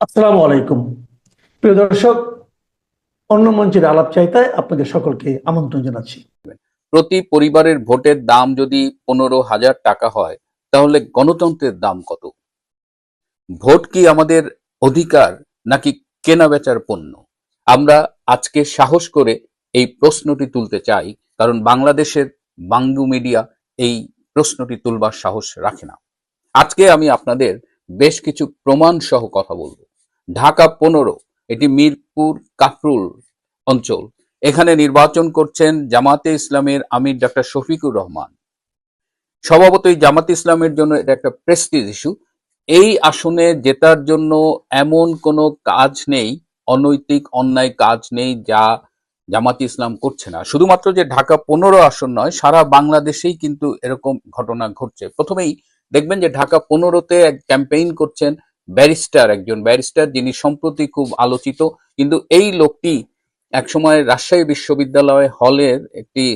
আসসালামু আলাইকুম। প্রিয় দর্শক, অন্য মঞ্চের আলাপ চাইতায় আপনাদের সকলকে আমন্ত্রণ জানাচ্ছি। প্রতি পরিবারের ভোটের দাম যদি 15,000 টাকা হয়, তাহলে গণতন্ত্রের দাম কত? ভোট কি আমাদের অধিকার নাকি কেনা বেচার পণ্য? আমরা আজকে সাহস করে এই প্রশ্নটি তুলতে চাই, কারণ বাংলাদেশের বাংলা মিডিয়া এই প্রশ্নটি তুলবার সাহস রাখে না। আজকে আমি আপনাদের বেশ কিছু প্রমাণ সহ কথা বলবো। ঢাকা 15, এটি মিরপুর কাফরুল অঞ্চল। এখানে নির্বাচন করছেন জামাতে ইসলামের আমির ডক্টর শফিকুর রহমান। স্বভাবতই জামাতে ইসলামের জন্য এটা একটা প্রেস্টিজ ইস্যু। এই আসনে জেতার জন্য এমন কোনো কাজ নেই, অনৈতিক অন্যায় কাজ নেই যা জামাতে ইসলাম করছে না। শুধুমাত্র যে ঢাকা 15 আসন নয়, সারা বাংলাদেশেই কিন্তু এরকম ঘটনা ঘটছে। প্রথমেই দেখবেন যে ঢাকা 15-তে এক ক্যাম্পেইন করছেন একজন ব্যারিস্টার যিনি সম্প্রতি খুব আলোচিত। কিন্তু এই লোকটি একসময় রাজশাহী বিশ্ববিদ্যালয়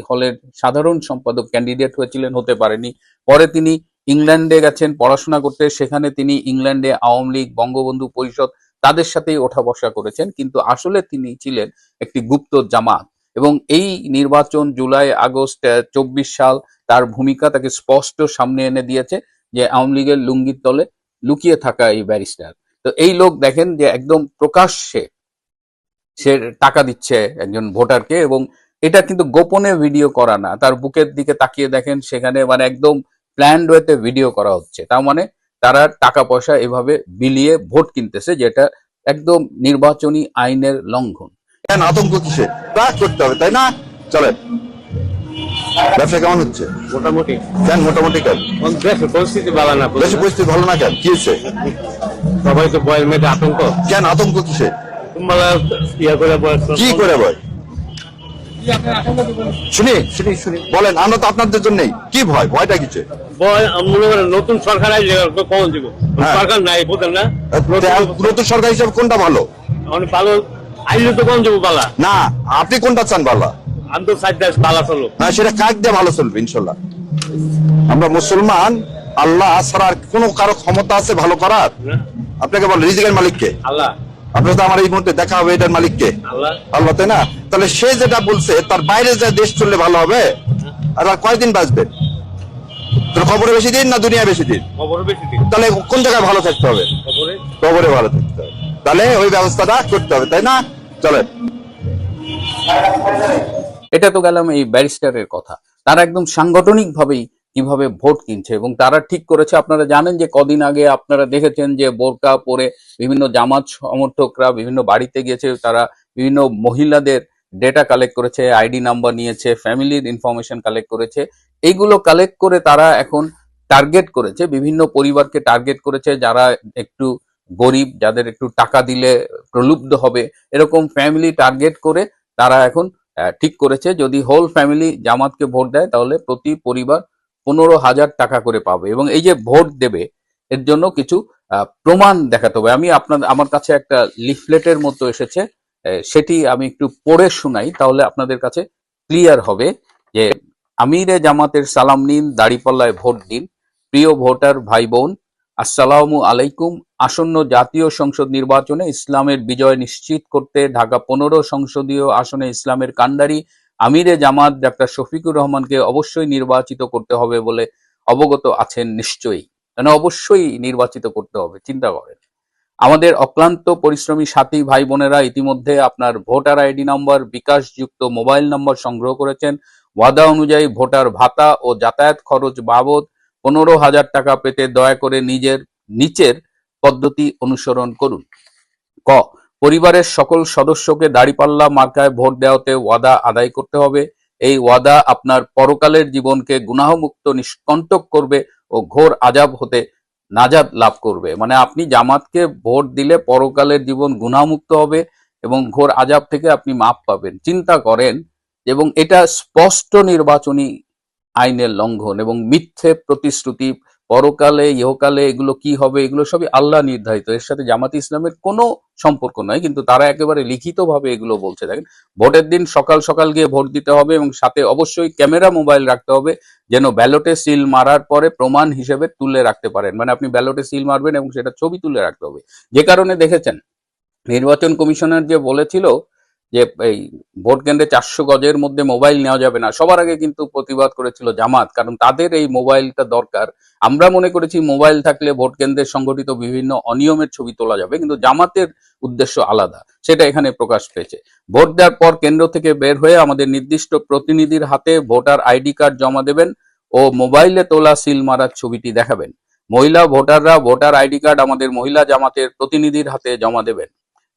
হলের সাধারণ সম্পাদক ক্যান্ডিডেট হয়েছিলেন, হতে পারেনি। পরে তিনি ইংল্যান্ডে গেছেন পড়াশোনা করতে। সেখানে তিনি ইংল্যান্ডে আওয়ামী লীগ, বঙ্গবন্ধু পরিষদ তাদের সাথেই ওঠা বসা করেছেন, কিন্তু আসলে তিনি ছিলেন একটি গুপ্ত জামাত। এবং এই নির্বাচন জুলাই আগস্ট 24 সাল, তার ভূমিকা তাকে স্পষ্ট সামনে এনে দিয়েছে যে আওয়ামী লীগের লুঙ্গির তলে লুকিয়ে থাকা এই ব্যারিস্টার। তো এই লোক দেখেন যে একদম প্রকাশ্যে সে টাকা দিচ্ছে একজন ভোটারকে, এবং এটা কিন্তু গোপনে ভিডিও করা না। তার বুকের দিকে তাকিয়ে দেখেন, সেখানে মানে একদম প্ল্যান্ড ওয়েতে ভিডিও করা হচ্ছে। তার মানে তারা টাকা পয়সা এভাবে বিলিয়ে ভোট কিনতেছে, যেটা একদম নির্বাচনী আইনের লঙ্ঘন। কেন আতঙ্ক কিসে? তা করতে হবে, তাই না? চলেন। ব্যবসা কেমন হচ্ছে? মোটামুটি। কেন মোটামুটি কেন? দেশের পরিস্থিতি ভালো না। দেশের পরিস্থিতি ভালো না কেন? কি হয়েছে? সবাই তো বয়ের মেয়েতে আতঙ্ক। কেন আতঙ্ক কিসে? তোমরা ইয়া করে বয়স কি করে ভয়? শুনি বলেন। আমরা তো আপনাদের জন্যই। কি ভয়? ভয়টা কিসে? বয় মনে করেন নতুন সরকার আইলে কখন দিব? হ্যাঁ। সরকার নাই, বুঝলেন না? নতুন সরকার হিসেবে কোনটা ভালো? অনেক ভালো আইলে তো কখন যাবো বালা? না, আপনি কোনটা চান ভালো? আমি তো চাই দেশ বালা চলো। না, সেটা কাক দিয়ে ভালো চলবে ইনশাল্লাহ। আমরা মুসলমান, আল্লাহ ছাড়া আর কোনো কারো ক্ষমতা আছে ভালো করার? আপনাকে বল, রিজিকের মালিককে? আল্লাহ। আপনার তো আমার এই মুহূর্তে দেখা হবে, এটার মালিককে? আল্লাহ। আল্লাহ, তাই না? তাহলে সে যেটা বলছে তার বাইরে যে দেশ চললে ভালো হবে, আর কয়দিন বাঁচবে? তোর খবরে বেশি দিন না দুনিয়া বেশি দিন? খবর বেশি দিন। তাহলে কোন জায়গায় ভালো থাকতে হবে? খবরে ভালো থাকতে হবে। তাহলে ওই ব্যবস্থাটা করতে হবে, তাই না? চলেন। এটা তো গেলাম এই ব্যারিস্টারের কথা। তারা একদম সাংগঠনিক ভাবেই কিভাবে ভোট কিনছে, এবং তারা ঠিক করেছে। আপনারা জানেন যে কদিন আগে আপনারা দেখেছেন যে বোরকা পরে বিভিন্ন জামাত সমর্থকরা বিভিন্ন বাড়িতে গিয়েছে, তারা বিভিন্ন মহিলাদের ডেটা কালেক্ট করেছে, আইডি নাম্বার নিয়েছে, ফ্যামিলির ইনফরমেশন কালেক্ট করেছে। এইগুলো কালেক্ট করে তারা এখন টার্গেট করেছে, বিভিন্ন পরিবারকে টার্গেট করেছে যারা একটু গরিব, যাদের একটু টাকা দিলে প্রলুব্ধ হবে, এরকম ফ্যামিলি টার্গেট করে তারা এখন ঠিক করেছে যদি হোল ফ্যামিলি জামাতকে ভোট দেয় তাহলে প্রতি পরিবার 15,000 টাকা করে পাবে। এবং এই যে ভোট দেবে, এর জন্য কিছু প্রমাণ দেখাতে হবে। আমার কাছে একটা লিফলেটের মতো এসেছে, সেটি আমি একটু পড়ে শোনাই, তাহলে আপনাদের কাছে ক্লিয়ার হবে যে আমিরে জামাতের সালাম নিন, দাড়িপাল্লায় ভোট দিন। প্রিয় ভোটার ভাই বোন, আসসালামু আলাইকুম। আসন্ন জাতীয় সংসদ নির্বাচনে ইসলামের বিজয় নিশ্চিত করতে ঢাকা 15 সংসদীয় আসনে ইসলামের কান্ডারি আমিরে জামাত ডক্টর শফিকুর রহমানকে অবশ্যই নির্বাচিত করতে হবে বলে অবগত আছেন নিশ্চয়ই। মানে অবশ্যই নির্বাচিত করতে হবে, চিন্তা করেন। আমাদের অক্লান্ত পরিশ্রমী সাথী ভাই বোনেরা ইতিমধ্যে আপনার ভোটার আইডি নাম্বার, বিকাশযুক্ত মোবাইল নম্বর সংগ্রহ করেছেন। ওয়াদা অনুযায়ী ভোটার ভাতা ও যাতায়াত খরচ বাবদ 15,000 টাকা পেতে দয়া করে নিচের পদ্ধতি অনুসরণ করুন। ক, পরিবারের সকল সদস্যকে দাঁড়িপাল্লা মার্কায় ভোট দেওয়াতে ওয়াদা আদায় করতে হবে। এই ওয়াদা আপনার পরকালের জীবনকে গুনাহমুক্ত নিষ্কণ্টক করবে ও ঘোর আযাব হতে নাজাত লাভ করবে। মানে আপনি জামাতকে ভোট দিলে পরকালের জীবন গুনাহমুক্ত হবে এবং ঘোর আযাব থেকে আপনি মাপ পাবেন। চিন্তা করেন। এবং এটা স্পষ্ট নির্বাচনী আইনের লঙ্ঘন এবং মিথ্যে প্রতিশ্রুতি পরকালে ইহকালে এগুলো কি হবে, এগুলো সবই আল্লাহ নির্ধারিত, এর সাথে জামাত ইসলামের কোনো সম্পর্ক নয়, কিন্তু তারা একেবারে লিখিতভাবে এগুলো বলছে। দেখেন, ভোটের দিন সকাল সকাল গিয়ে ভোট দিতে হবে এবং সাথে অবশ্যই ক্যামেরা মোবাইল রাখতে হবে, যেন ব্যালটে সিল মারার পরে প্রমাণ হিসেবে তুলে রাখতে পারেন। মানে আপনি ব্যালটে সিল মারবেন এবং সেটা ছবি তুলে রাখতে হবে। যে কারণে দেখেছেন নির্বাচন কমিশনার যে বলেছিল যে এই ভোট কেন্দ্রে 400 গজের মধ্যে মোবাইল নেওয়া যাবে না, সবার আগে কিন্তু প্রতিবাদ করেছিল জামাত, কারণ তাদের এই মোবাইলটা দরকার। আমরা মনে করেছি মোবাইল থাকলে ভোট কেন্দ্রে সংঘটিত বিভিন্ন অনিয়মের ছবি তোলা যাবে, কিন্তু জামাতের উদ্দেশ্য আলাদা, সেটা এখানে প্রকাশ পেয়েছে। ভোট দেওয়ার পর কেন্দ্র থেকে বের হয়ে আমাদের নির্দিষ্ট প্রতিনিধির হাতে ভোটার আইডি কার্ড জমা দেবেন ও মোবাইলে তোলা সিল মারার ছবিটি দেখাবেন। মহিলা ভোটাররা ভোটার আইডি কার্ড আমাদের মহিলা জামাতের প্রতিনিধির হাতে জমা দেবেন।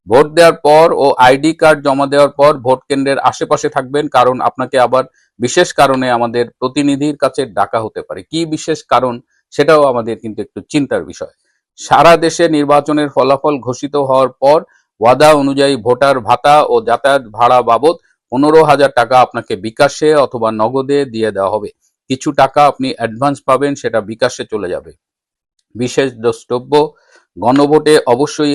ভোট দেওয়ার পর ও আইডি কার্ড জমা দেওয়ার পর ভোট কেন্দ্রের আশেপাশে থাকবেন, কারণ আপনাকে আবার বিশেষ কারণে আমাদের প্রতিনিধির কাছে ডাকা হতে পারে। কি বিশেষ কারণ সেটাও আমাদের কিন্তু একটু চিন্তার বিষয়। সারা দেশে নির্বাচনের ফলাফল ঘোষিত হওয়ার পর ওয়াদা অনুযায়ী ভোটার ভাতা ও যাতায়াত ভাড়া বাবদ 15,000 টাকা আপনাকে বিকাশে অথবা নগদে দিয়ে দেওয়া হবে। কিছু টাকা আপনি অ্যাডভান্স পাবেন, সেটা বিকাশে চলে যাবে। বিশেষ দ্রষ্টব্য, গণভোটে অবশ্যই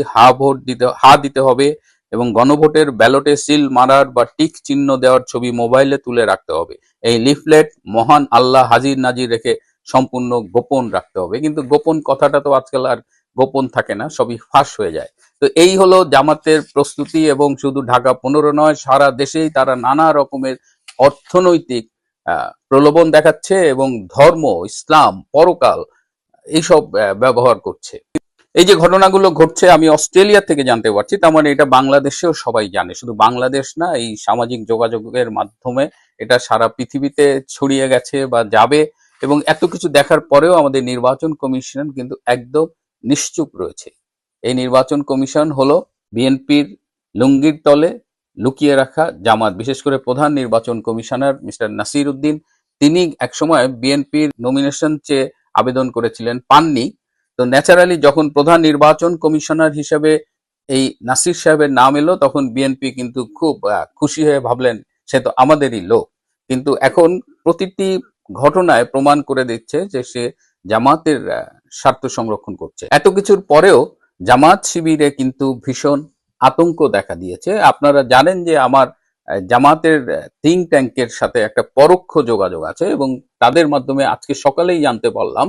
হা দিতে হবে এবং গণভোটের ব্যালটে সিল মারার বা টিক চিহ্ন দেওয়ার ছবি মোবাইলে তুলে রাখতে হবে। এই লিফলেট মহান আল্লাহ হাজির নাজির রেখে সম্পূর্ণ গোপন রাখতে হবে। কিন্তু গোপন কথাটা তো আজকাল আর গোপন থাকে না, সবই ফাঁস হয়ে যায়। তো এই হলো জামাতের প্রস্তুতি, এবং শুধু ঢাকা 15 নয়, সারা দেশেই তারা নানা রকমের অর্থনৈতিক প্রলোভন দেখাচ্ছে এবং ধর্ম, ইসলাম, পরকাল এইসব ব্যবহার করছে। এই যে ঘটনাগুলো ঘটছে আমি অস্ট্রেলিয়া থেকে জানতে পারছি, তার মানে এটা বাংলাদেশেও সবাই জানে। শুধু বাংলাদেশ না, এই সামাজিক যোগাযোগের মাধ্যমে এটা সারা পৃথিবীতে ছড়িয়ে গেছে বা যাবে। এবং এত কিছু দেখার পরেও আমাদের নির্বাচন কমিশন কিন্তু একদম নিশ্চুপ রয়েছে। এই নির্বাচন কমিশন হলো বিএনপির লুঙ্গির তলে লুকিয়ে রাখা জামাত। বিশেষ করে প্রধান নির্বাচন কমিশনার মিস্টার নাসির উদ্দিন, তিনি একসময় বিএনপির নমিনেশন চেয়ে আবেদন করেছিলেন, পাননি। তো ন্যাচারালি যখন প্রধান নির্বাচন কমিশনার হিসেবে এই নাসির সাহেবের নাম এলো, তখন বিএনপি কিন্তু খুব খুশি হয়ে ভাবলেন সে তো আমাদেরই লোক। কিন্তু এখন প্রতিটি ঘটনায় প্রমাণ করে দিচ্ছে যে সে জামাতের স্বার্থ সংরক্ষণ করছে। এত কিছুর পরেও জামাত শিবিরে কিন্তু ভীষণ আতঙ্ক দেখা দিয়েছে। আপনারা জানেন যে আমার জামাতের থিঙ্ক ট্যাঙ্কের সাথে একটা পরোক্ষ যোগাযোগ আছে, এবং তাদের মাধ্যমে আজকে সকালেই জানতে পারলাম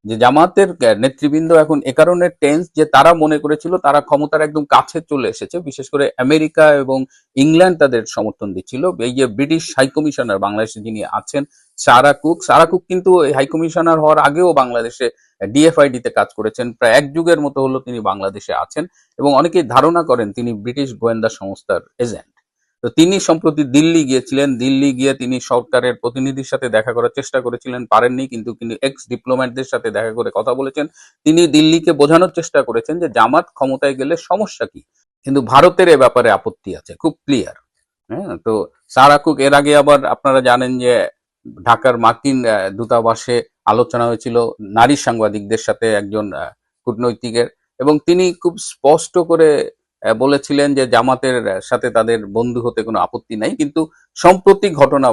যে জামাতের নেতৃবৃন্দ এখন এ কারণে টেন্স যে তারা মনে করেছিল তারা ক্ষমতার একদম কাছে চলে এসেছে। বিশেষ করে আমেরিকা এবং ইংল্যান্ড তাদের সমর্থন দিচ্ছিল। এই যে ব্রিটিশ হাইকমিশনার বাংলাদেশে যিনি আছেন সারা কুক কিন্তু হাইকমিশনার হওয়ার আগেও বাংলাদেশে ডিএফআইডি তে কাজ করেছেন, প্রায় 1 যুগের মতো হলো তিনি বাংলাদেশে আছেন, এবং অনেকেই ধারণা করেন তিনি ব্রিটিশ গোয়েন্দা সংস্থার এজেন্ট। তো তিনি সম্প্রতি দিল্লি গিয়েছিলেন। দিল্লি গিয়ে তিনি সরকারের প্রতিনিধির সাথে দেখা করার চেষ্টা করেছিলেন, পারেননি, কিন্তু তিনি এক্স ডিপ্লোম্যাটদের সাথে দেখা করে কথা বলেছেন। তিনি দিল্লিকে বোঝানোর চেষ্টা করেছেন যে জামাত ক্ষমতায় গেলে সমস্যা কি, কিন্তু ভারতের এ ব্যাপারে আপত্তি আছে, খুব ক্লিয়ার। হ্যাঁ, তো সারা কুক এর আগে আবার আপনারা জানেন যে ঢাকার মার্কিন দূতাবাসে আলোচনা হয়েছিল নারী সাংবাদিকদের সাথে একজন কূটনৈতিকের, এবং তিনি খুব স্পষ্ট করে বলেছিলেন যে জামাতের সাথে তাদের বন্ধু হতে কোনো আপত্তি নাই। কিন্তু সম্প্রতি ঘটনা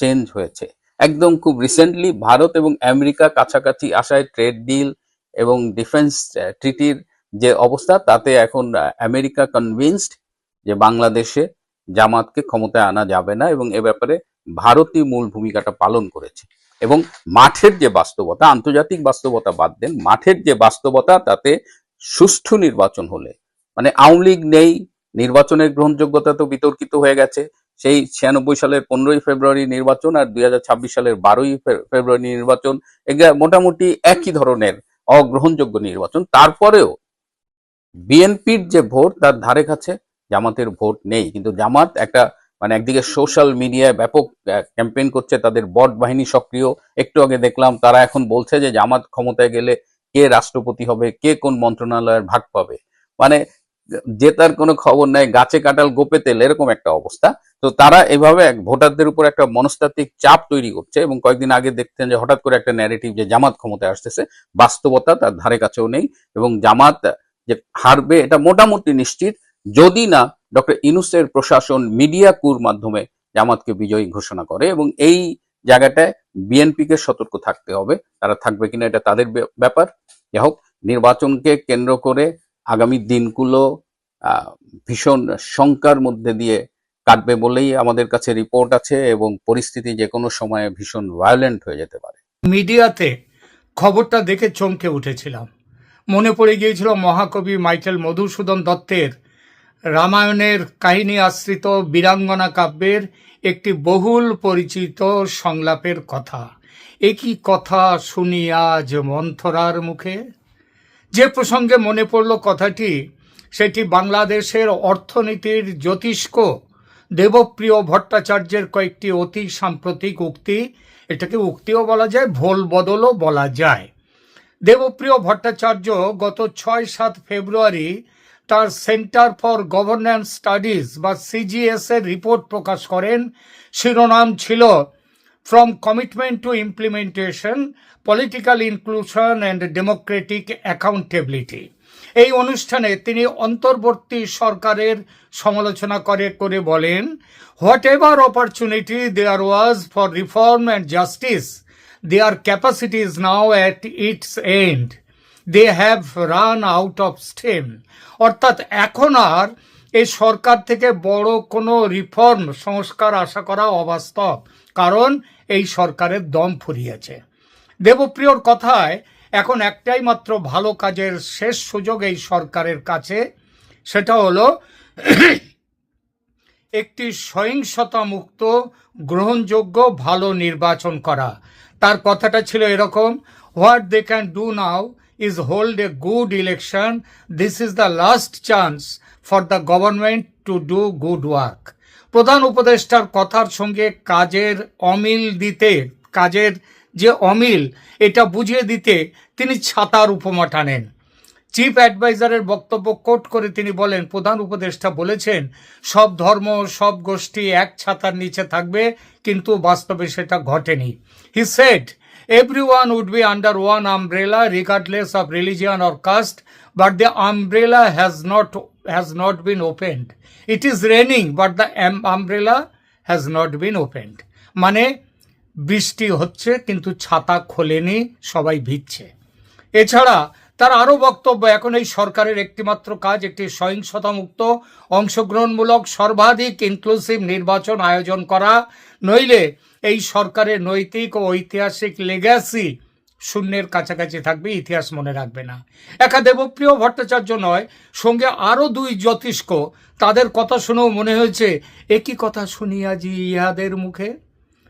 চেঞ্জ হয়েছে। একদম খুব রিসেন্টলি ভারত এবং আমেরিকা কাছাকাছি আসায় ট্রেড ডিল এবং ডিফেন্স ট্রিটির যে অবস্থা, তাতে এখন আমেরিকা কনভিন্সড যে বাংলাদেশে জামাতকে ক্ষমতায় আনা যাবে না, এবং এ ব্যাপারে ভারতই মূল ভূমিকাটা পালন করেছে। এবং মাঠের যে বাস্তবতা, আন্তর্জাতিক বাস্তবতা বাদ দেন, মাঠের যে বাস্তবতা, তাতে সুষ্ঠু নির্বাচন হলে, মানে আওয়ামী লীগ নেই, নির্বাচনের গ্রহণযোগ্যতা তো বিতর্কিত হয়ে গেছে। সেই 96 সালের 15ই ফেব্রুয়ারি নির্বাচন আর 2026 সালের 12ই ফেব্রুয়ারি নির্বাচন, এগুলা মোটামুটি একই ধরনের অগ্রহণযোগ্য নির্বাচন। তারপরেও বিএনপির যে ভোট তার ধারে কাছে জামাতের ভোট নেই। কিন্তু জামাত একটা মানে একদিকে সোশ্যাল মিডিয়ায় ব্যাপক ক্যাম্পেইন করছে, তাদের বট বাহিনী সক্রিয়। একটু আগে দেখলাম তারা এখন বলছে যে জামাত ক্ষমতায় গেলে কে রাষ্ট্রপতি হবে, কে কোন মন্ত্রণালয়ের ভাগ পাবে, মানে জেতার কোনো খবর নাই, গাছে কাঁঠাল গোপে তেল, এরকম একটা অবস্থা। তো তারা এভাবে ভোটারদের উপর একটা মনস্তাত্ত্বিক চাপ তৈরি করছে, এবং কয়েকদিন আগে দেখতেন যে হঠাৎ করে একটা ন্যারেটিভ যে জামাত ক্ষমতায় আসতেছে, বাস্তবতা তার ধারে কাছেও নেই, এবং জামাত যে হারবে এটা মোটামুটি নিশ্চিত, যদি না ডক্টর ইউনূসের প্রশাসন মিডিয়া কুর মাধ্যমে জামাতকে বিজয়ী ঘোষণা করে। এবং এই জায়গাটায় বিএনপিকে সতর্ক থাকতে হবে। তারা থাকবে কিনা এটা তাদের ব্যাপার। যাই হোক, নির্বাচনকে কেন্দ্র করে আগামী দিনগুলো ভীষণ শঙ্কার মধ্যে দিয়ে কাটবে বলেই আমাদের কাছে রিপোর্ট আছে, এবং পরিস্থিতি যে কোনো সময়ে ভীষণ ভায়োলেন্ট হয়ে যেতে পারে। মিডিয়াতে খবরটা দেখে চমকে উঠেছিলাম। মনে পড়ে গিয়েছিল মহাকবি মাইকেল মধুসূদন দত্তের রামায়ণের কাহিনী আশ্রিত বীরাঙ্গনা কাব্যের একটি বহুল পরিচিত সংলাপের কথা। একই কথা শুনি আজ মন্থরার মুখে। যে প্রসঙ্গে মনে পড়ল কথাটি, সেটি বাংলাদেশের অর্থনীতির জ্যোতিষ্ক দেবপ্রিয় ভট্টাচার্যের কয়েকটি অতি সাম্প্রতিক উক্তি। এটাকে উক্তিও বলা যায়, ভোল বদলও বলা যায়। দেবপ্রিয় ভট্টাচার্য গত 6-7 ফেব্রুয়ারি তার সেন্টার ফর গভর্নেন্স স্টাডিজ বা সিজিএস এর রিপোর্ট প্রকাশ করেন। শিরোনাম ছিল from commitment to implementation, political inclusion and democratic accountability. এই অনুষ্ঠানে তিনি অন্তর্বর্তী সরকারের সমালোচনা করে বলেন, whatever opportunity there was for reform and justice, their capacity is now at its end. They have run out of steam. অর্থাৎ এখন আর এই সরকার থেকে বড় কোনো রিফর্ম সংস্কার আশা করা অবাস্তব, কারণ এই সরকারের দম ফুরিয়েছে। দেবপ্রিয়র কথায় এখন একটাই মাত্র ভালো কাজের শেষ সুযোগ এই সরকারের কাছে, সেটা হলো একটি সহিংসতা মুক্ত গ্রহণযোগ্য ভালো নির্বাচন করা। তার কথাটা ছিল এরকম, what they can do now is hold a good election, this is the last chance for the government to do good work. প্রধান উপদেষ্টার কথার সঙ্গে কাজের অমিল দিতে, কাজের যে অমিল এটা বুঝিয়ে দিতে তিনি ছাতার উপমা টানেন। চিফ অ্যাডভাইজারের বক্তব্য কোট করে তিনি বলেন, প্রধান উপদেষ্টা বলেছেন সব ধর্ম সব গোষ্ঠী এক ছাতার নিচে থাকবে, কিন্তু বাস্তবে সেটা ঘটেনি। He said everyone would be under one umbrella regardless of religion or caste, but the umbrella has not been opened. It is raining but the umbrella has not been opened. মানে বৃষ্টি হচ্ছে কিন্তু ছাতা খোলেনি, সবাই ভিজছে। এছাড়া তার আরও বক্তব্য, এখন এই সরকারের একটিমাত্র কাজ একটি সহিংসতামুক্ত অংশগ্রহণমূলক সর্বাধিক ইনক্লুসিভ নির্বাচন আয়োজন করা, নইলে এই সরকারের নৈতিক ও ঐতিহাসিক লেগাসি শূন্যের কাছাকাছি থাকবে, ইতিহাস মনে রাখবে না। একা দেবপ্রিয় ভট্টাচার্য নয়, সঙ্গে আরও 2 জ্যোতিষ্ক, তাদের কথা শুনেও মনে হয়েছে একই কথা শুনি আজি ইহাদের মুখে।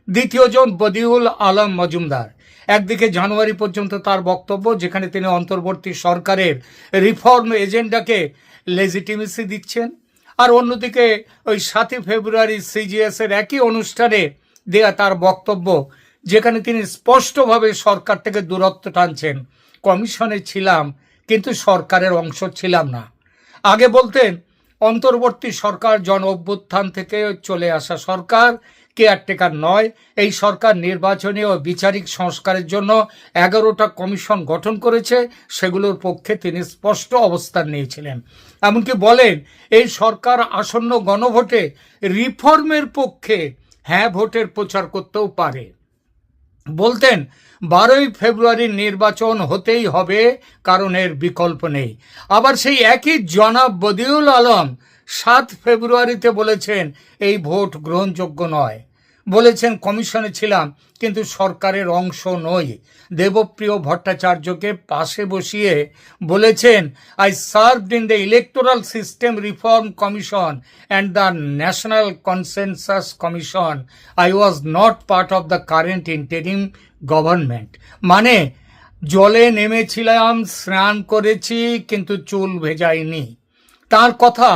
দ্বিতীয়জন বদিউল আলম মজুমদার। একদিকে জানুয়ারি পর্যন্ত তার বক্তব্য, যেখানে তিনি অন্তর্বর্তী সরকারের রিফর্ম এজেন্ডাকে লেজিটিমেসি দিচ্ছেন, আর অন্যদিকে ওই 7 ফেব্রুয়ারি সিজিএস এর একই অনুষ্ঠানে দেয়া তার বক্তব্য, যেখানে তিনি স্পষ্টভাবে সরকার থেকে দূরত্ব টানছেন। কমিশনে ছিলাম কিন্তু সরকারের অংশ ছিলাম না। আগে বলতেন অন্তর্বর্তী সরকার জন অভ্যুত্থান থেকে চলে আসা সরকার, কেয়ারটেকার নয়। এই সরকার নির্বাচনী ও বিচারিক সংস্কারের জন্য 11টা কমিশন গঠন করেছে, সেগুলোর পক্ষে তিনি স্পষ্ট অবস্থান নিয়েছিলেন। এমনকি বলেন এই সরকার আসন্ন গণভোটে রিফর্মের পক্ষে হ্যাঁ ভোটের প্রচার করতেও পারে। বলতেন 12ই ফেব্রুয়ারির নির্বাচন হতেই হবে, কারণ এর বিকল্প নেই। আবার সেই একই জনাব বদিউল আলম 7 ফেব্রুয়ারিতে বলেছেন এই ভোট গ্রহণযোগ্য নয়, বলেছেন কমিশনে ছিলাম কিন্তু সরকারের অংশ নই। দেবপ্রিয় ভট্টাচার্যকে পাশে বসিয়ে বলেছেন, I served in the electoral system reform commission and the national consensus commission, I was not part of the current interim government. মানে জলে নেমেছিলাম, স্নান করেছি, কিন্তু চুল ভেজাইনি। তার কথা,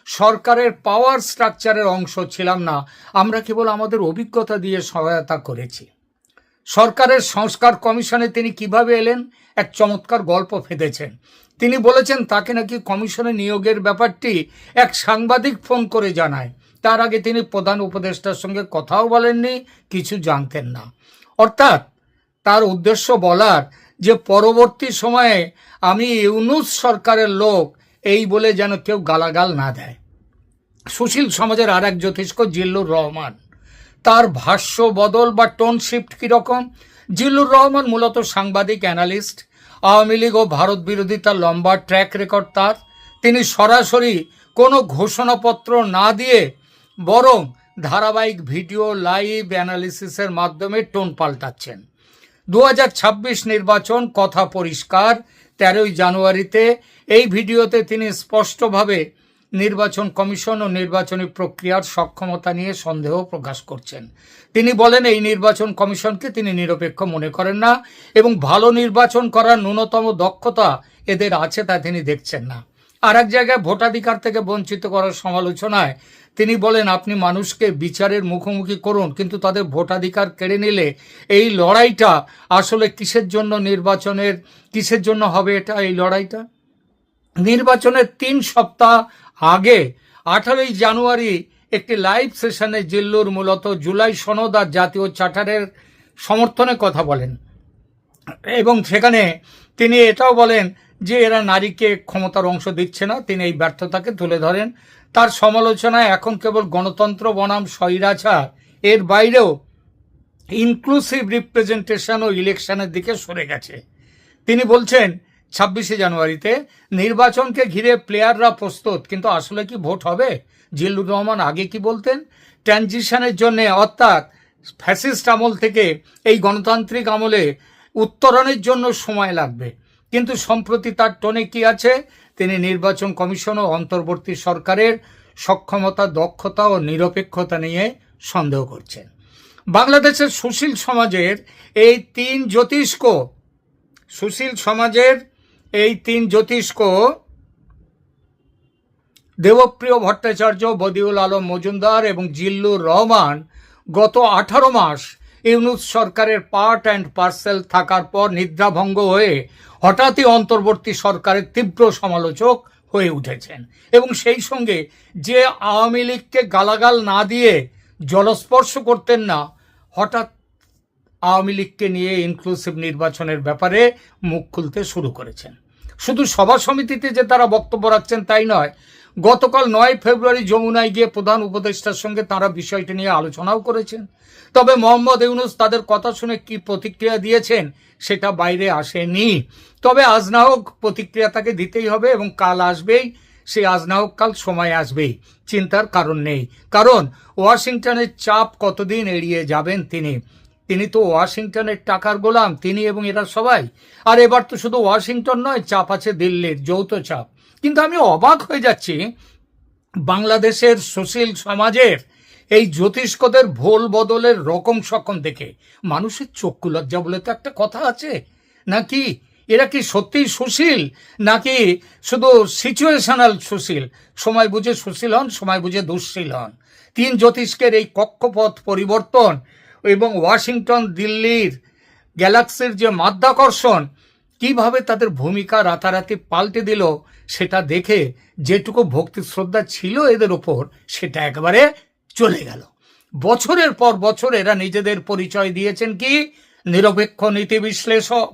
সরকারের পাওয়ার স্ট্রাকচারের অংশ ছিলাম না, আমরা কেবল আমাদের অভিজ্ঞতা দিয়ে সহায়তা করেছি। সরকারের সংস্কার কমিশনে তিনি কিভাবে এলেন, এক চমৎকার গল্প ফেঁদেছেন। তিনি বলেছেন তাকে নাকি কমিশনে নিয়োগের ব্যাপারটি এক সাংবাদিক ফোন করে জানায়। তার আগে তিনি প্রধান উপদেষ্টার সঙ্গে কথাও বলেননি, কিছু জানতেন না। অর্থাৎ তার উদ্দেশ্য বলার যে পরবর্তী সময়ে আমি ইউনূস সরকারের লোক এই বলে যেন কেউ গালাগাল না দেয়। সুশীল সমাজের আর এক জ্যোতিষ্ক জিল্লুর রহমান, তার ভাষ্য বদল বা টোন শিফট কীরকম? জিল্লুর রহমান মূলত সাংবাদিক, অ্যানালিস্ট। আওয়ামী লীগ ও ভারত বিরোধিতার লম্বা ট্র্যাক রেকর্ড তার। তিনি সরাসরি কোনো ঘোষণাপত্র না দিয়ে বরং ধারাবাহিক ভিডিও লাইভ অ্যানালিসিসের মাধ্যমে টোন পাল্টাচ্ছেন। 2026 নির্বাচন কথা পরিষ্কার। 13ই জানুয়ারিতে এই ভিডিওতে তিনি স্পষ্টভাবে নির্বাচন কমিশন ও নির্বাচনী প্রক্রিয়ার সক্ষমতা নিয়ে সন্দেহ প্রকাশ করছেন। তিনি বলেন এই নির্বাচন কমিশনকে তিনি নিরপেক্ষ মনে করেন না এবং ভালো নির্বাচন করার ন্যূনতম দক্ষতা এদের আছে তা তিনি দেখছেন না। আর এক জায়গায় ভোটাধিকার থেকে বঞ্চিত করার সমালোচনায় তিনি বলেন আপনি মানুষকে বিচারের মুখোমুখি করুন, কিন্তু তাদের ভোটাধিকার কেড়ে নিলে এই লড়াইটা আসলে কিসের জন্য হবে এই লড়াইটা? নির্বাচনের 3 সপ্তাহ আগে 18ই জানুয়ারি একটি লাইভ সেশনে জিল্লুর মূলত জুলাই সনদ আর জাতীয় চার্টারের সমর্থনে কথা বলেন এবং সেখানে তিনি এটাও বলেন যে এরা নারীকে ক্ষমতার অংশ দিচ্ছে না। তিনি এই ব্যর্থতাকে তুলে ধরেন। তার সমালোচনায় এখন কেবল গণতন্ত্র বনাম স্বৈরাচার এর বাইরেও ইনক্লুসিভ রিপ্রেজেন্টেশন ও ইলেকশনের দিকে সরে গেছে। তিনি বলছেন 26শে জানুয়ারিতে নির্বাচনকে ঘিরে প্লেয়াররা প্রস্তুত, কিন্তু আসলে কি ভোট হবে? জিল্লুর রহমান আগে কি বলতেন? ট্রানজিশনের জন্য, অর্থাৎ ফ্যাসিস্ট আমল থেকে এই গণতান্ত্রিক আমলে উত্তরণের জন্য সময় লাগবে। কিন্তু সম্প্রতি তার টোনে কি আছে? তিনি নির্বাচন কমিশন ও অন্তর্বর্তী সরকারের সক্ষমতা, দক্ষতা ও নিরপেক্ষতা নিয়ে সন্দেহ করছেন। বাংলাদেশের সুশীল সমাজের এই 3 জ্যোতিষ্ক দেবপ্রিয় ভট্টাচার্য, বদিউল আলম মজুমদার এবং জিল্লুর রহমান গত 18 মাস ইউনূস সরকারের পার্ট অ্যান্ড পার্সেল থাকার পর নিদ্রাভঙ্গ হয়ে হঠাৎই অন্তর্বর্তী সরকারের তীব্র সমালোচক হয়ে উঠেছেন এবং সেই সঙ্গে যে আওয়ামী লীগকে গালাগাল না দিয়ে জলস্পর্শ করতেন না, হঠাৎ আওয়ামী লীগকে নিয়ে ইনক্লুসিভ নির্বাচনের ব্যাপারে মুখ খুলতে শুরু করেছেন। শুধু সভা সমিতিতে যে তারা বক্তব্য রাখছেন তাই নয়, গতকাল 9 ফেব্রুয়ারি যমুনায় গিয়ে প্রধান উপদেষ্টার সঙ্গে তারা বিষয়টি নিয়ে আলোচনাও করেছেন। তবে মোহাম্মদ ইউনূস তাদের কথা শুনে কি প্রতিক্রিয়া দিয়েছেন সেটা বাইরে আসেনি। তবে আজ না হোক প্রতিক্রিয়া তাকে দিতেই হবে এবং কাল আসবেই, সেই আজ না হোক কাল সময় আসবেই, চিন্তার কারণ নেই। কারণ ওয়াশিংটনের চাপ কতদিন এড়িয়ে যাবেন তিনি তো ওয়াশিংটনের টাকার গোলাম, তিনি এবং এরা সবাই। আর এবার তো শুধু ওয়াশিংটন নয়, চাপ আছে দিল্লির, যৌথ চাপ। কিন্তু আমি অবাক হয়ে যাচ্ছি বাংলাদেশের সুশীল সমাজের এই জ্যোতিষ্কদের ভোল বদলের রকম সকম দেখে। মানুষের চক্ষু লজ্জা বলে তো একটা কথা আছে নাকি? এরা কি সত্যিই সুশীল নাকি শুধু সিচুয়েশনাল সুশীল? সময় বুঝে সুশীল হন, সময় বুঝে দুঃশীল হন। 3 জ্যোতিষ্কের এই কক্ষপথ পরিবর্তন এবং ওয়াশিংটন দিল্লির গ্যালাক্সির যে মাধ্যাকর্ষণ কিভাবে তাদের ভূমিকা রাতারাতি পাল্টে দিল, সেটা দেখে যেটুকু ভক্তি শ্রদ্ধা ছিল এদের ওপর সেটা একেবারে চলে গেল। বছরের পর বছর এরা নিজেদের পরিচয় দিয়েছেন কি নিরপেক্ষ নীতি বিশ্লেষক,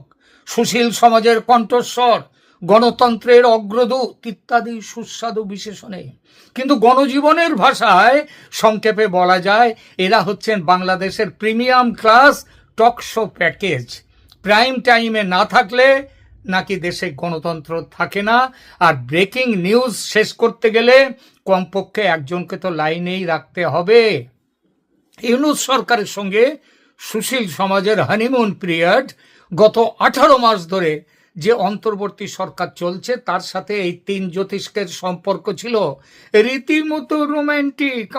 সুশীল সমাজের কণ্ঠস্বর, গণতন্ত্রের অগ্রদূত ইত্যাদি সুস্বাদু বিশেষণে। কিন্তু গণজীবনের ভাষায় সংক্ষেপে বলা যায় এরা হচ্ছেন বাংলাদেশের premium class talk show package. Prime টাইমে না থাকলে নাকি দেশে গণতন্ত্র থাকে না, আর ব্রেকিং নিউজ শেষ করতে গেলে কমপক্ষে একজনকে তো লাইনেই রাখতে হবে। ইউনূস সরকারের সঙ্গে সুশীল সমাজের হানিমুন পিরিয়ড গত 18 মাস ধরে যে অন্তর্বর্তী সরকার চলছে তার সাথে এই 3 জ্যোতিষ্কের সম্পর্ক ছিল রীতিমতো রোম্যান্টিক,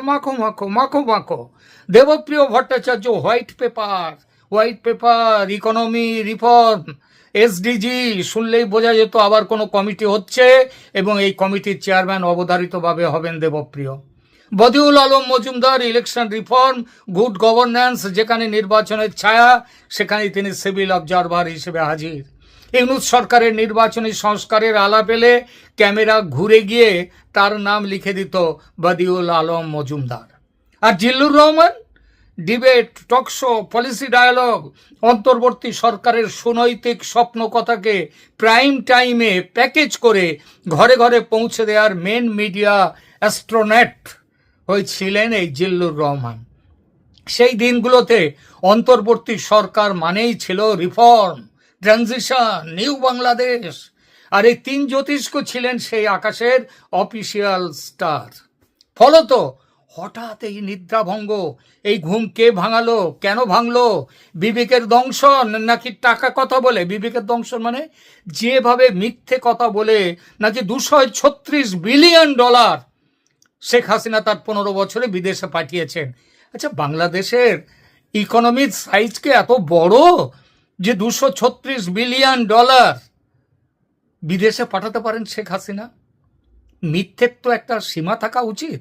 মাখো। Debapriya Bhattacharya white paper, economy reform, SDG শুনলেই বোঝা যেত আবার কোনো কমিটি হচ্ছে এবং এই কমিটির চেয়ারম্যান অবধারিতভাবে হবেন Debapriya. Badiul Alam Majumdar, election reform, good governance, যেখানে নির্বাচনের ছায়া সেখানে তিনি সিভিল অবজারভার হিসেবে হাজির। ইউনূস সরকারের নির্বাচনী সংস্কারের আলাপ এলে ক্যামেরা ঘুরে গিয়ে তার নাম লিখে দিত বদিউল আলম মজুমদার। আর Zillur Rahman debate, talk show, policy dialogue, অন্তর্বর্তী সরকারের সুনৈতিক স্বপ্ন কথাকে প্রাইম টাইমে প্যাকেজ করে ঘরে ঘরে পৌঁছে দেওয়ার মেন মিডিয়া অ্যাস্ট্রোনেট হয়েছিলেন এই জিল্লুর রহমান। সেই দিনগুলোতে অন্তর্বর্তী সরকার মানেই ছিল রিফর্ম, ট্রানজিশন, নিউ বাংলাদেশ। আর এই তিন জ্যোতিষ্ক ছিলেন সেই আকাশের অফিসিয়াল স্টার। ফলত হঠাৎ এই নিদ্রাভঙ্গ, এই ঘুম কে ভাঙালো, কেন ভাঙলো? বিবেকের দংশন নাকি টাকা কথা বলে? বিবেকের দংশন মানে যেভাবে মিথ্যে কথা বলে নাকি 236 বিলিয়ন ডলার শেখ হাসিনা তার 15 বছরে বিদেশে পাঠিয়েছেন। আচ্ছা, বাংলাদেশের ইকোনমির সাইজকে এত বড় যে 236 বিলিয়ন ডলার বিদেশে পাঠাতে পারেন শেখ হাসিনা? মিথ্যের তো একটা সীমা থাকা উচিত।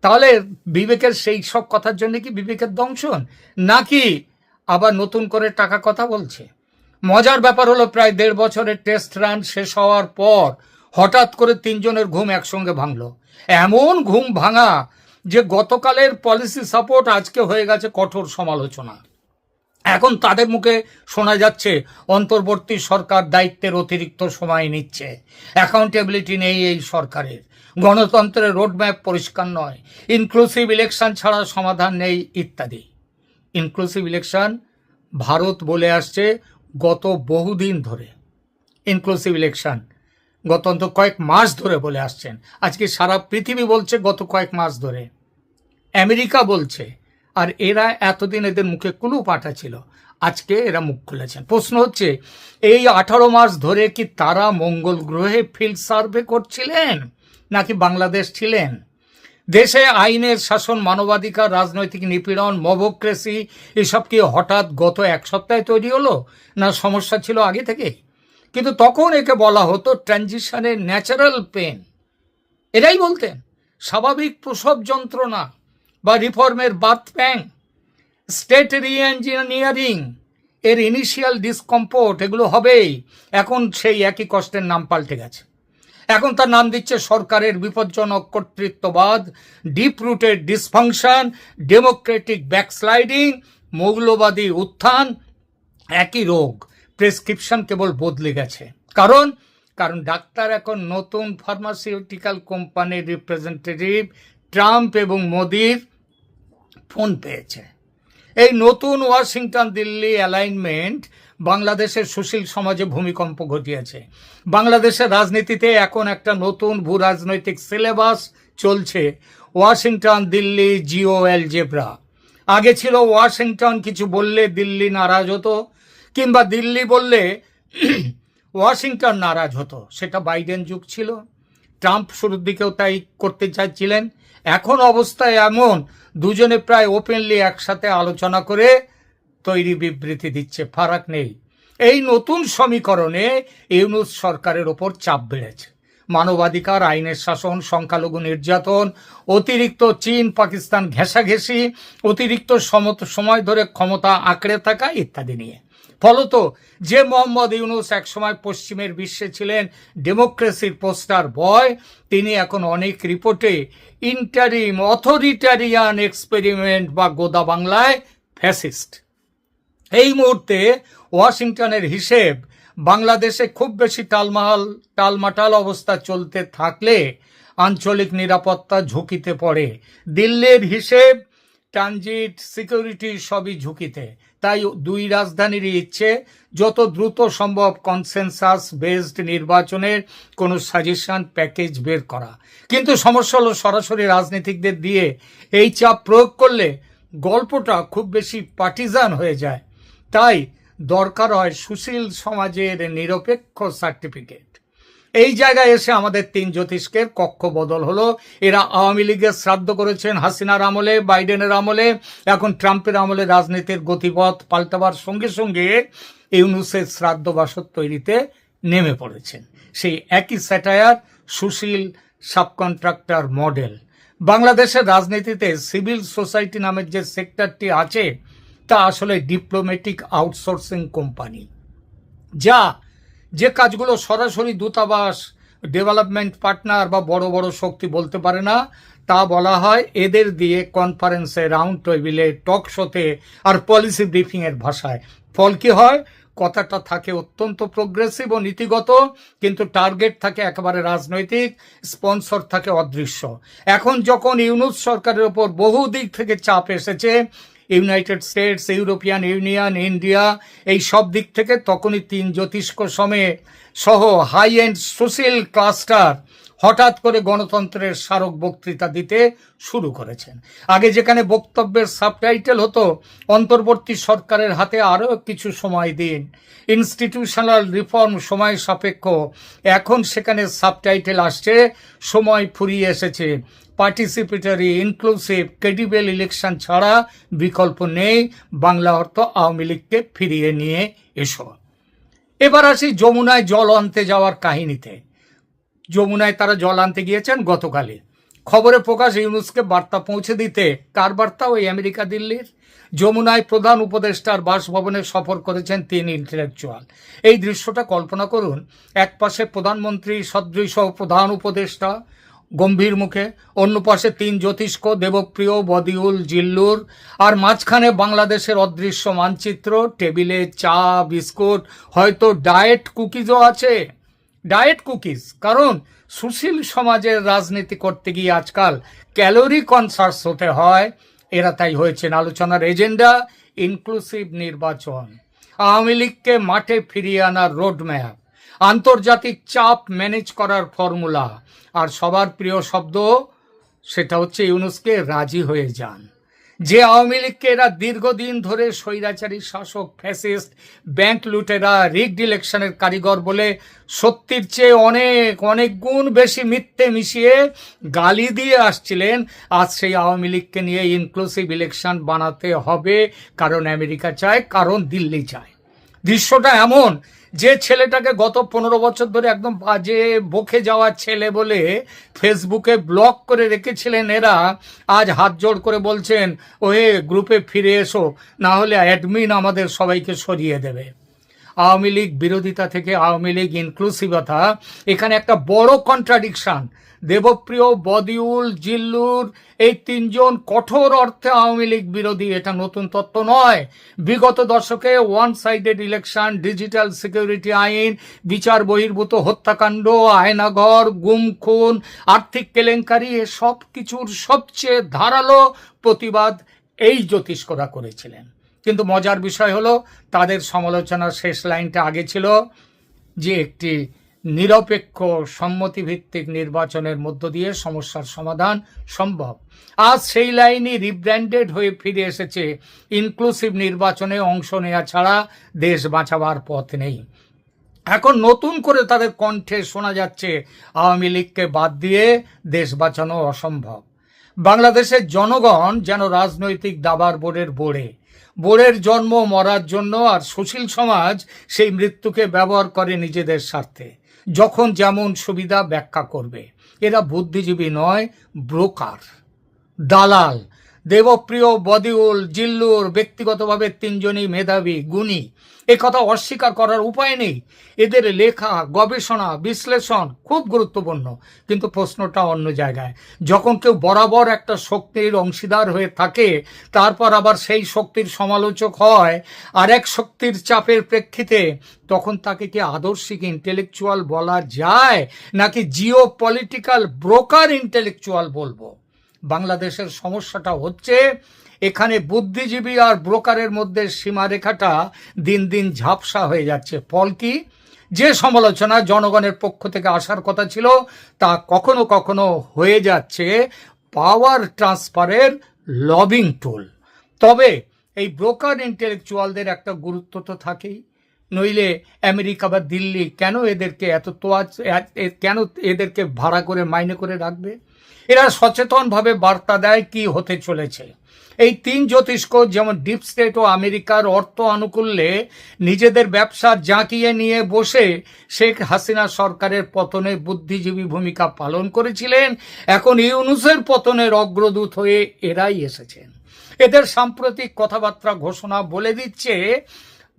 তাহলে বিবেকের সেই সব কথার জন্য কি বিবেকের দংশন, নাকি আবার নতুন করে টাকা কথা বলছে? মজার ব্যাপার হলো, প্রায় 1.5 বছরের টেস্ট রান শেষ হওয়ার পর হঠাৎ করে তিনজনের ঘুম একসঙ্গে ভাঙলো। এমন ঘুম ভাঙা যে গতকালের পলিসি সাপোর্ট আজকে হয়ে গেছে কঠোর সমালোচনা। এখন তাদের মুখে শোনা যাচ্ছে অন্তর্বর্তী সরকার দায়িত্বের অতিরিক্ত সময় নিচ্ছে, অ্যাকাউন্টেবিলিটি নেই এই সরকারের, গণতন্ত্রের রোডম্যাপ পরিষ্কার নয়, ইনক্লুসিভ ইলেকশন ছাড়া সমাধান নেই ইত্যাদি। ইনক্লুসিভ ইলেকশন ভারত বলে আসছে গত বহুদিন ধরে, ইনক্লুসিভ ইলেকশন গত অন্তত কয়েক মাস ধরে বলে আসছেন। আজকে সারা পৃথিবী বলছে গত কয়েক মাস ধরে, আমেরিকা বলছে। আর এরা এতদিন এদের মুখে কুলু পাঠা ছিল, আজকে এরা মুখ খুলেছেন। প্রশ্ন হচ্ছে, এই 18 মাস ধরে কি তারা মঙ্গল গ্রহে ফিল্ড সার্ভে করছিলেন নাকি বাংলাদেশ ছিলেন? দেশে আইনের শাসন, মানবাধিকার, রাজনৈতিক নিপীড়ন, মবক্রেসি এসব কি হঠাৎ গত এক সপ্তাহে তৈরি হলো, না সমস্যা ছিল আগে থেকে? কিন্তু তখন একে বলা হতো ট্রানজিশনের ন্যাচারাল পেন। এরাই বলতেন স্বাভাবিক প্রসব যন্ত্রণা বা রিফর্মের বার্থ প্যাং, স্টেট রি-ইঞ্জিনিয়ারিং এর ইনিশিয়াল ডিসকমফোর্ট, এগুলো হবেই। এখন সেই একই কষ্টের নাম পাল্টে গেছে। এখন তার নাম দিচ্ছে সরকারের বিপজ্জনক কর্তৃত্ববাদ, deep rooted dysfunction, democratic backsliding, মৌলবাদী উত্থান। একই রোগ, প্রেসক্রিপশন কেবল বদলে গেছে। কারণ ডাক্তার এখন নতুন ফার্মাসিউটিক্যাল কোম্পানির রিপ্রেজেন্টেটিভ ট্রাম্প এবং মোদির ফোন পেয়েছে। এই নতুন ওয়াশিংটন দিল্লি অ্যালাইনমেন্ট বাংলাদেশের সুশীল সমাজে ভূমিকম্প ঘটিয়েছে। বাংলাদেশের রাজনীতিতে এখন একটা নতুন ভূ রাজনৈতিক সিলেবাস চলছে, ওয়াশিংটন দিল্লি জিও অ্যালজেব্রা। আগে ছিল ওয়াশিংটন কিছু বললে দিল্লি নারাজ হতো, কিংবা দিল্লি বললে ওয়াশিংটন নারাজ হতো। সেটা বাইডেন যুগ ছিল, ট্রাম্প শুরুর দিকেও তাই করতে চাইছিলেন। এখন অবস্থা এমন, দুজনে প্রায় ওপেনলি একসাথে আলোচনা করে তৈরি বিবৃতি দিচ্ছে, ফারাক নেই। এই নতুন সমীকরণে ইউনূস সরকারের ওপর চাপ বেড়েছে। মানবাধিকার, আইনের শাসন, সংখ্যালঘু নির্যাতন, অতিরিক্ত চীন পাকিস্তান ঘেঁষাঘেঁষি, অতিরিক্ত সময় ধরে ক্ষমতা আঁকড়ে থাকা ইত্যাদি নিয়ে। ফলত যে মোহাম্মদ ইউনূস একসময় পশ্চিমের বিশ্বে ছিলেন ডেমোক্রেসির পোস্টার বয়, তিনি এখন অনেক রিপোর্টে ইন্টারিম অথরিটারিয়ান এক্সপেরিমেন্ট বা গোদা বাংলায় ফ্যাসিস্ট। এই মুহূর্তে ওয়াশিংটনের হিসেব, বাংলাদেশে খুব বেশি টালমাটাল অবস্থা চলতে থাকলে আঞ্চলিক নিরাপত্তা ঝুঁকিতে পড়ে। দিল্লির হিসেব, ট্রানজিট, সিকিউরিটি সবই ঝুঁকিতে। তাই দুই রাজধানীর ইচ্ছে যত দ্রুত সম্ভব কনসেনসাস বেসড নির্বাচনের কোনো সাজেশন প্যাকেজ বের করা। কিন্তু সমস্যা হলো, সরাসরি রাজনীতিকদের দিয়ে এই চাপ প্রয়োগ করলে গল্পটা খুব বেশি পার্টিজান হয়ে যায়। তাই দরকার হয় সুশীল সমাজের নিরপেক্ষ সার্টিফিকেট। এই জায়গায় এসে আমাদের তিন জ্যোতিষ্কের কক্ষ বদল হলো। এরা আওয়ামী লীগের শ্রাদ্ধ করেছেন হাসিনার আমলে, বাইডেনের আমলে, এখন ট্রাম্পের আমলে রাজনীতির গতিপথ পাল্টাবার সঙ্গে সঙ্গে ইউনূসের শ্রাদ্ধ বাসর তৈরিতে নেমে পড়েছেন। সেই একই স্যাটায়ার, সুশীল সাবকন্ট্রাক্টর মডেল। বাংলাদেশের রাজনীতিতে সিভিল সোসাইটি নামের যে সেক্টরটি আছে তা আসলে ডিপ্লোম্যাটিক আউটসোর্সিং কোম্পানি, যে কাজগুলো সরাসরি দূতাবাস, ডেভেলপমেন্ট পার্টনার বা বড় বড় শক্তি বলতে পারে না, তা বলা হয় এদের দিয়ে কনফারেন্সে, রাউন্ড টেবিলে, টক শোতে আর পলিসি ব্রিফিংয়ের ভাষায়। ফল কি হয়? কথাটা থাকে অত্যন্ত প্রোগ্রেসিভ ও নীতিগত, কিন্তু টার্গেট থাকে একেবারে রাজনৈতিক, স্পন্সর থাকে অদৃশ্য। এখন যখন ইউনূস সরকারের ওপর বহু দিক থেকে চাপ এসেছে, United states, European union, India, এই সব দিক থেকে, তখনই তিন জ্যোতিষ্ক সহ হাই এন্ড সোশ্যাল ক্লাস্টার হঠাৎ করে গণতন্ত্রের স্মারক বক্তৃতা দিতে শুরু করেছেন। আগে যেখানে বক্তব্যের সাবটাইটেল হতো অন্তর্বর্তী সরকারের হাতে আরও কিছু সময় দিন, ইনস্টিটিউশনাল রিফর্ম সময় সাপেক্ষ, এখন সেখানে সাবটাইটেল আসছে সময় ফুরিয়ে এসেছে, পার্টিসিপেটরি, ইনক্লুসিভ, ক্রেডিবল ইলেকশন ছাড়া বিকল্প নেই, বাংলা অর্থ আওয়ামী লীগকে ফিরিয়ে নিয়ে এসো। এবার আসি যমুনায় জল আনতে যাওয়ার কাহিনীতে। যমুনায় তারা জল আনতে গিয়েছেন গতকালই। খবরে প্রকাশ, ইউনূসকে বার্তা পৌঁছে দিতে। কার বার্তা? ওই আমেরিকা দিল্লির। যমুনায় প্রধান উপদেষ্টার বাসভবনে সফর করেছেন তিন ইন্টেলেকচুয়াল। এই দৃশ্যটা কল্পনা করুন, এক পাশে প্রধানমন্ত্রী সদৃশ প্রধান উপদেষ্টা গম্ভীর মুখে, অন্য পাশে তিন জ্যোতিষ্ক দেবপ্রিয়, বদিউল, জিল্লুর, আর মাঝখানে বাংলাদেশের অদৃশ্য মানচিত্র, টেবিলে চা, বিস্কুট, হয়তো ডায়েট কুকিজও আছে। ডায়েট কুকিজ, কারণ সুশীল সমাজের রাজনীতি করতে গিয়ে আজকাল ক্যালোরি কনসাস হতে হয়। এরা তাই হয়েছেন আলোচনার এজেন্ডা ইনক্লুসিভ নির্বাচন, আওয়ামী লীগকে মাঠে ফিরিয়ে আনার রোডম্যাপ, আন্তর্জাতিক চাপ ম্যানেজ করার ফর্মুলা, আর সবার প্রিয় শব্দ সেটা হচ্ছে ইউনূসকে রাজি হয়ে যান। যে আওয়ামী লীগকে এরা দীর্ঘদিন ধরে স্বৈরাচারী শাসক, ফ্যাসিস্ট, ব্যাংক লুটেরা, রিগড ইলেকশনের কারিগর বলে সত্যির চেয়ে অনেক অনেক গুণ বেশি মিথ্যে মিশিয়ে গালি দিয়ে আসছিলেন, আজ সেই আওয়ামী লীগকে নিয়ে ইনক্লুসিভ ইলেকশন বানাতে হবে, কারণ আমেরিকা চায়, কারণ দিল্লি চায়। দৃশ্যটা এমন, যে ছেলেটাকে গত 15 বছর ধরে একদম বাজে বকে যাওয়া ছেলে বলে ফেসবুকে ব্লক করে রেখেছিলেন এরা, আজ হাত জোড় করে বলছেন, ওহে গ্রুপে ফিরে এসো, না হলে অ্যাডমিন আমাদের সবাইকে সরিয়ে দেবে। আওয়ামী লীগ বিরোধিতা থেকে আওয়ামী লীগ ইনক্লুসিভতা, এখানে একটা বড় কন্ট্রাডিকশন। দেবপ্রিয়, বদিউল, জিল্লুর, এই তিনজন কঠোর অর্থে আওয়ামী লীগ বিরোধী, এটা নতুন তত্ত্ব নয়। বিগত দশকে one sided election, digital security আইন, বিচার বহির্ভূত হত্যাকাণ্ড, আয়নাঘর, গুম খুন, আর্থিক কেলেঙ্কারি, এসব কিছুর সবচেয়ে ধারালো প্রতিবাদ এই জ্যোতিষ্করা করেছিলেন। কিন্তু মজার বিষয় হলো, তাদের সমালোচনার শেষ লাইনটা আগে ছিল যে একটি নিরপেক্ষ সম্মতিভিত্তিক নির্বাচনের মধ্য দিয়ে সমস্যার সমাধান সম্ভব। আজ সেই লাইনই রিব্র্যান্ডেড হয়ে ফিরে এসেছে, ইনক্লুসিভ নির্বাচনে অংশ নেওয়া ছাড়া দেশ বাঁচাবার পথ নেই। এখন নতুন করে তাদের কণ্ঠে শোনা যাচ্ছে, আওয়ামী লীগকে বাদ দিয়ে দেশ বাঁচানো অসম্ভব। বাংলাদেশের জনগণ যেন রাজনৈতিক দাবার বোর্ডের জন্ম মরার জন্য, আর সুশীল সমাজ সেই মৃত্যুকে ব্যবহার করে নিজেদের স্বার্থে, যখন যেমন সুবিধা ব্যাখ্যা করবে। এরা বুদ্ধিজীবী নয়, ব্রোকার, দালাল। দেবপ্রিয়, বদিউল, জিল্লুর ব্যক্তিগতভাবে তিনজনই মেধাবী, গুণী, কথা অস্বীকার করার উপায় নেই। এদের লেখা, গবেষণা, বিশ্লেষণ খুব গুরুত্বপূর্ণ, কিন্তু প্রশ্নটা অন্য জায়গায়। যখন কেউ বরাবর একটা শক্তির অংশীদার হয়ে থাকে, তারপর আবার সেই শক্তির সমালোচক হয় আর এক শক্তির চাপের প্রেক্ষিতে, তখন তাকে কি আদর্শিক ইন্টেলেকচুয়াল বলা যায়, নাকি জিও পলিটিক্যাল ব্রোকার ইন্টেলেকচুয়াল বলবো? বাংলাদেশের সমস্যাটা হচ্ছে, এখানে বুদ্ধিজীবী আর ব্রোকারের মধ্যে সীমারেখাটা দিন দিন ঝাপসা হয়ে যাচ্ছে। ফল কি? যে সমালোচনা জনগণের পক্ষ থেকে আসার কথা ছিল, তা কখনো কখনো হয়ে যাচ্ছে পাওয়ার ট্রান্সফারের লবিং টুল। তবে এই ব্রোকার ইন্টেলেকচুয়ালদের একটা গুরুত্ব তো থাকেই, নইলে আমেরিকা বা দিল্লি কেন এদেরকে ভাড়া করে মাইনে করে রাখবে? এরা সচেতনভাবে বার্তা দেয় কি হতে চলেছে। এই তিন জ্যোতিষ্ক যেমন ডিপ স্টেট ও আমেরিকার অর্থ আনুকূল্যে নিজেদের ব্যবসা জাঁকিয়ে নিয়ে বসে শেখ হাসিনা সরকারের পতনে বুদ্ধিজীবী ভূমিকা পালন করেছিলেন, এখন ইউনূসের পতনের অগ্রদূত হয়ে এরাই এসেছেন। এদের সাম্প্রতিক কথাবার্তা ঘোষণা বলে দিচ্ছে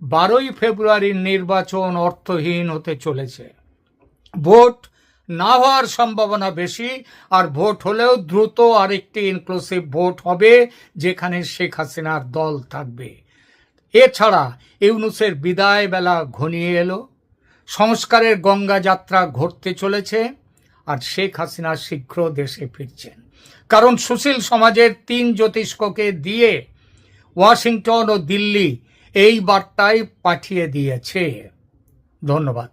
12ই ফেব্রুয়ারির নির্বাচন অর্থহীন হতে চলেছে। ভোট না হওয়ার সম্ভাবনা বেশি, আর ভোট হলেও দ্রুত আরেকটি ইনক্লুসিভ ভোট হবে, যেখানে শেখ হাসিনার দল থাকবে। এছাড়া ইউনূসের বিদায় বেলা ঘনিয়ে এলো, সংস্কারের গঙ্গা যাত্রা ঘটতে চলেছে, আর শেখ হাসিনা শীঘ্র দেশে ফিরছেন। কারণ সুশীল সমাজের 3 জ্যোতিষ্ককে দিয়ে ওয়াশিংটন ও দিল্লি এই বার্তাই পাঠিয়ে দিয়েছে। ধন্যবাদ।